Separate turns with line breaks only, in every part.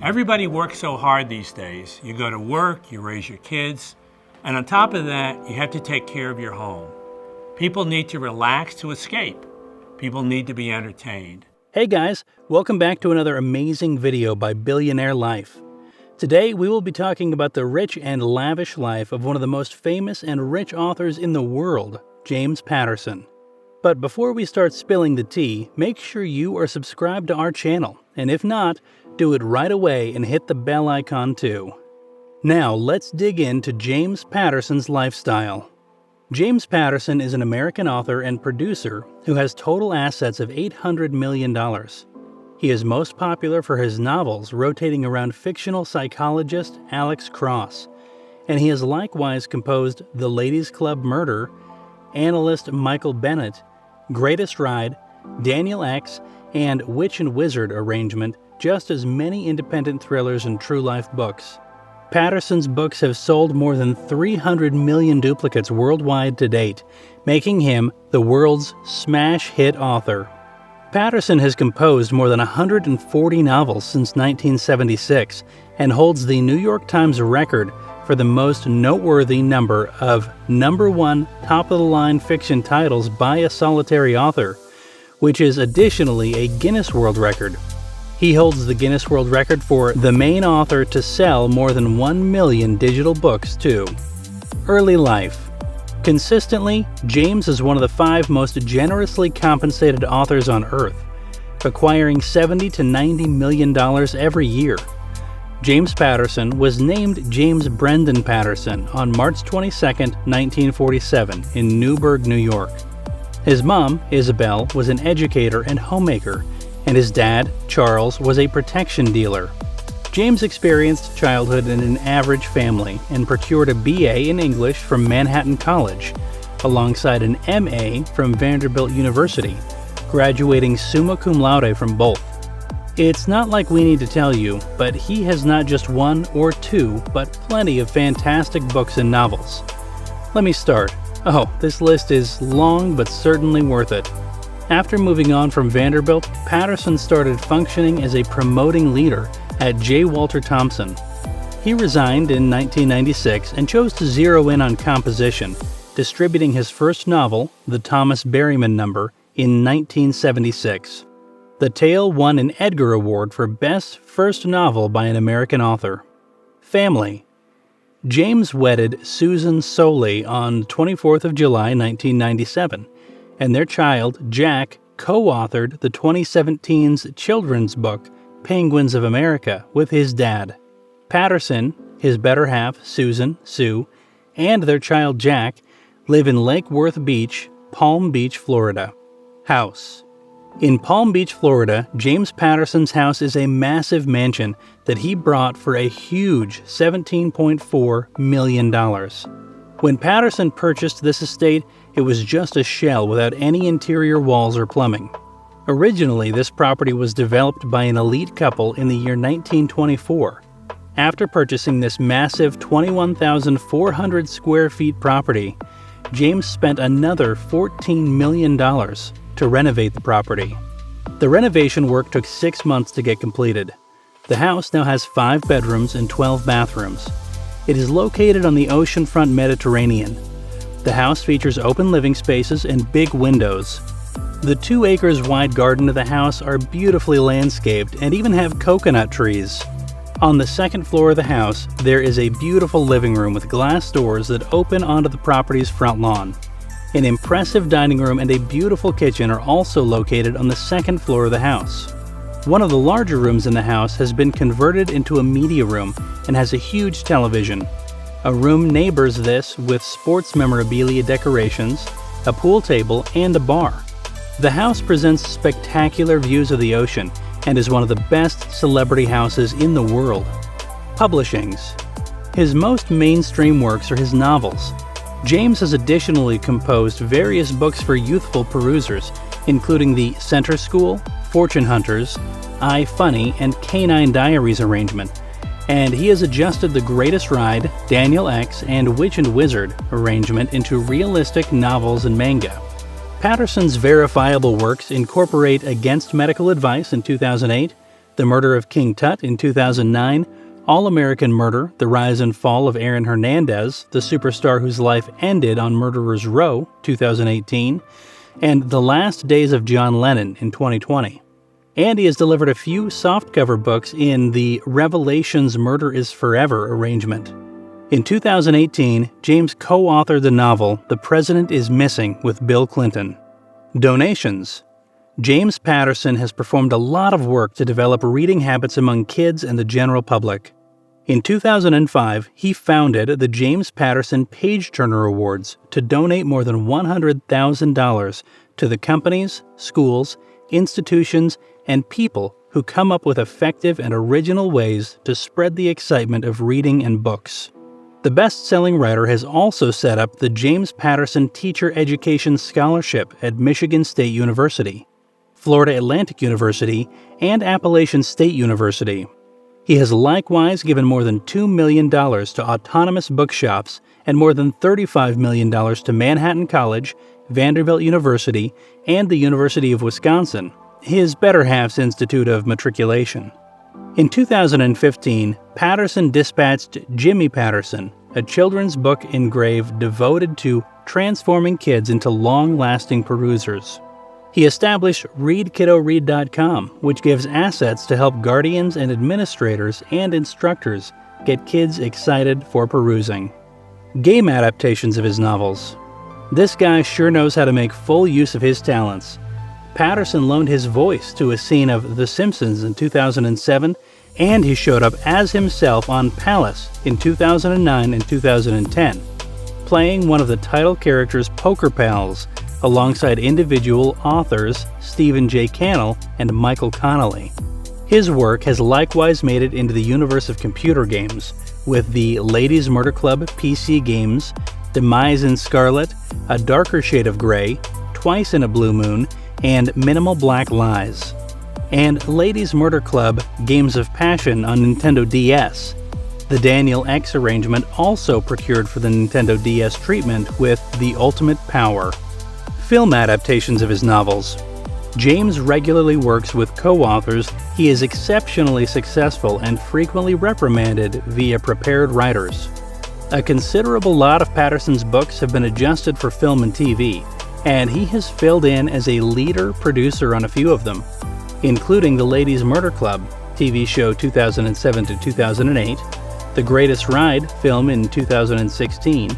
Everybody works so hard these days. You go to work, you raise your kids, and on top of that, you have to take care of your home. People need to relax to escape. People need to be entertained.
Hey guys, welcome back to another amazing video by Billionaire Life. Today we will be talking about the rich and lavish life of one of the most famous and rich authors in the world, James Patterson. But before we start spilling the tea, make sure you are subscribed to our channel, and if not, do it right away and hit the bell icon too. Now let's dig into James Patterson's lifestyle. James Patterson is an American author and producer who has total assets of $800 million. He is most popular for his novels rotating around fictional psychologist Alex Cross, and he has likewise composed The Ladies' Club Murder, Analyst Michael Bennett, Greatest Ride, Daniel X, and Witch and Wizard Arrangement, just as many independent thrillers and true life books. Patterson's books have sold more than 300 million duplicates worldwide to date, making him the world's smash hit author. Patterson has composed more than 140 novels since 1976 and holds the New York Times record for the most noteworthy number of #1 top-of-the-line fiction titles by a solitary author, which is additionally a Guinness World Record. He holds the Guinness World Record for the main author to sell more than 1 million digital books, too. Early life. Consistently, James is one of the 5 most generously compensated authors on Earth, acquiring $70 to $90 million every year. James Patterson was named James Brendan Patterson on March 22, 1947, in Newburgh, New York. His mom, Isabel, was an educator and homemaker, and his dad, Charles, was a protection dealer. James experienced childhood in an average family and procured a BA in English from Manhattan College, alongside an MA from Vanderbilt University, graduating summa cum laude from both. It's not like we need to tell you, but he has not just 1 or 2, but plenty of fantastic books and novels. Let me start. Oh, this list is long but certainly worth it. After moving on from Vanderbilt, Patterson started functioning as a promoting leader at J. Walter Thompson. He resigned in 1996 and chose to zero in on composition, distributing his first novel, The Thomas Berryman Number, in 1976. The tale won an Edgar Award for Best First Novel by an American Author. Family. James wedded Susan Soley on 24th of July, 1997. And their child, Jack, co-authored the 2017's children's book, Penguins of America, with his dad. Patterson, his better half, Susan, Sue, and their child, Jack, live in Lake Worth Beach, Palm Beach, Florida. House. In Palm Beach, Florida, James Patterson's house is a massive mansion that he bought for a huge $17.4 million. When Patterson purchased this estate, it was just a shell without any interior walls or plumbing. Originally, this property was developed by an elite couple in the year 1924. After purchasing this massive 21,400 square feet property, James spent another $14 million to renovate the property. The renovation work took 6 months to get completed. The house now has 5 bedrooms and 12 bathrooms. It is located on the oceanfront Mediterranean. The house features open living spaces and big windows. The 2 acres wide garden of the house are beautifully landscaped and even have coconut trees. On the second floor of the house, there is a beautiful living room with glass doors that open onto the property's front lawn. An impressive dining room and a beautiful kitchen are also located on the second floor of the house. One of the larger rooms in the house has been converted into a media room and has a huge television. A room neighbors this with sports memorabilia decorations, a pool table, and a bar. The house presents spectacular views of the ocean and is one of the best celebrity houses in the world. Publishings. His most mainstream works are his novels. James has additionally composed various books for youthful perusers, including the Center School, Fortune Hunters, I Funny, and Canine Diaries arrangement, and he has adjusted The Greatest Ride, Daniel X, and Witch and Wizard arrangement into realistic novels and manga. Patterson's verifiable works incorporate Against Medical Advice in 2008, The Murder of King Tut in 2009, All-American Murder, The Rise and Fall of Aaron Hernandez, the superstar whose life ended on Murderer's Row, 2018, and The Last Days of John Lennon in 2020. And he has delivered a few softcover books in the Revelations Murder is Forever arrangement. In 2018, James co-authored the novel The President is Missing with Bill Clinton. Donations. James Patterson has performed a lot of work to develop reading habits among kids and the general public. In 2005, he founded the James Patterson Page Turner Awards to donate more than $100,000 to the companies, schools, institutions, and people who come up with effective and original ways to spread the excitement of reading and books. The best-selling writer has also set up the James Patterson Teacher Education Scholarship at Michigan State University, Florida Atlantic University, and Appalachian State University. He has likewise given more than $2 million to autonomous bookshops and more than $35 million to Manhattan College, Vanderbilt University, and the University of Wisconsin, his better half's Institute of Matriculation. In 2015, Patterson dispatched Jimmy Patterson, a children's book engraved devoted to transforming kids into long-lasting perusers. He established ReadKiddoRead.com, which gives assets to help guardians and administrators and instructors get kids excited for perusing. Game adaptations of his novels. This guy sure knows how to make full use of his talents. Patterson loaned his voice to a scene of The Simpsons in 2007, and he showed up as himself on Palace in 2009 and 2010, playing one of the title character's poker pals, alongside individual authors Stephen J. Cannell and Michael Connelly. His work has likewise made it into the universe of computer games, with the Ladies Murder Club PC games, Demise in Scarlet, A Darker Shade of Grey, Twice in a Blue Moon, and Minimal Black Lies. And Ladies Murder Club Games of Passion on Nintendo DS. The Daniel X arrangement also procured for the Nintendo DS treatment with The Ultimate Power. Film adaptations of his novels. James regularly works with co-authors. He is exceptionally successful and frequently reprimanded via prepared writers. A considerable lot of Patterson's books have been adjusted for film and TV, and he has filled in as a leader producer on a few of them, including The Ladies Murder Club TV show 2007 to 2008, The Greatest Ride film in 2016,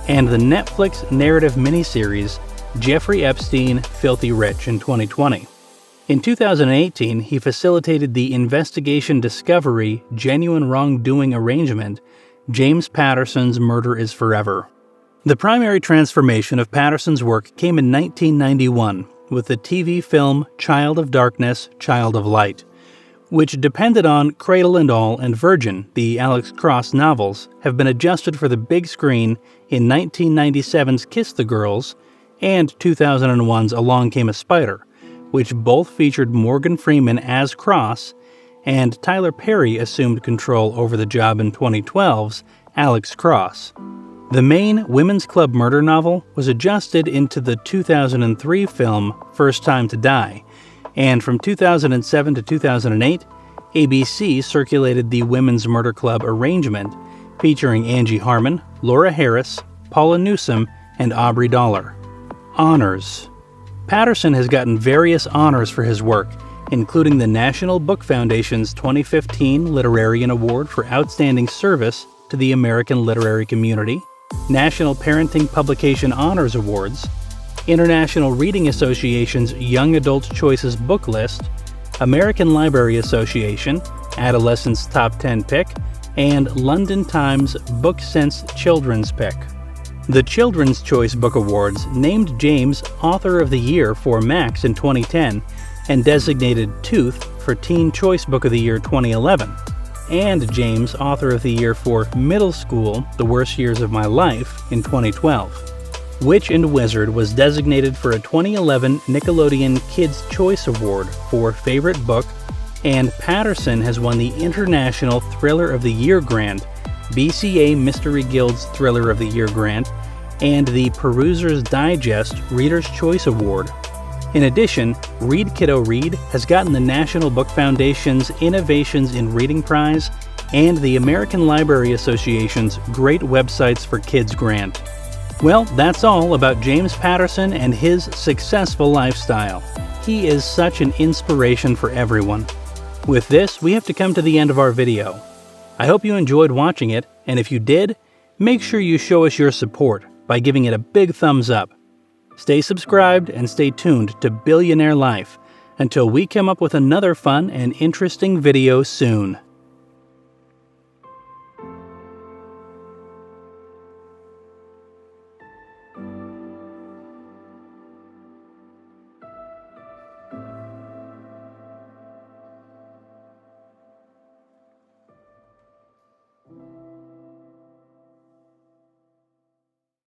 and the Netflix narrative miniseries Jeffrey Epstein, Filthy Rich in 2020. In 2018, he facilitated the Investigation Discovery Genuine Wrongdoing arrangement, James Patterson's Murder is Forever. The primary transformation of Patterson's work came in 1991 with the TV film Child of Darkness, Child of Light, which depended on Cradle and All and Virgin, the Alex Cross novels, have been adjusted for the big screen in 1997's Kiss the Girls and 2001's Along Came a Spider, which both featured Morgan Freeman as Cross, and Tyler Perry assumed control over the job in 2012's Alex Cross. The main Women's Club murder novel was adjusted into the 2003 film First Time to Die, and from 2007 to 2008, ABC circulated the Women's Murder Club arrangement, featuring Angie Harmon, Laura Harris, Paula Newsome, and Aubrey Dollar. Honors. Patterson has gotten various honors for his work, including the National Book Foundation's 2015 Literarian Award for Outstanding Service to the American literary community, National Parenting Publication Honors Awards, International Reading Association's Young Adult Choices Book List, American Library Association, Adolescents Top 10 Pick, and London Times Book Sense Children's Pick. The Children's Choice Book Awards named James Author of the Year for Max in 2010 and designated Tooth for Teen Choice Book of the Year 2011, and James Author of the Year for Middle School, The Worst Years of My Life in 2012. Witch and Wizard was designated for a 2011 Nickelodeon Kids' Choice Award for Favorite Book, and Patterson has won the International Thriller of the Year grant, BCA Mystery Guild's Thriller of the Year grant, and the Peruser's Digest Reader's Choice Award. In addition, Read Kiddo Read has gotten the National Book Foundation's Innovations in Reading Prize and the American Library Association's Great Websites for Kids grant. Well, that's all about James Patterson and his successful lifestyle. He is such an inspiration for everyone. With this, we have to come to the end of our video. I hope you enjoyed watching it, and if you did, make sure you show us your support by giving it a big thumbs up. Stay subscribed and stay tuned to Billionaire Life until we come up with another fun and interesting video soon.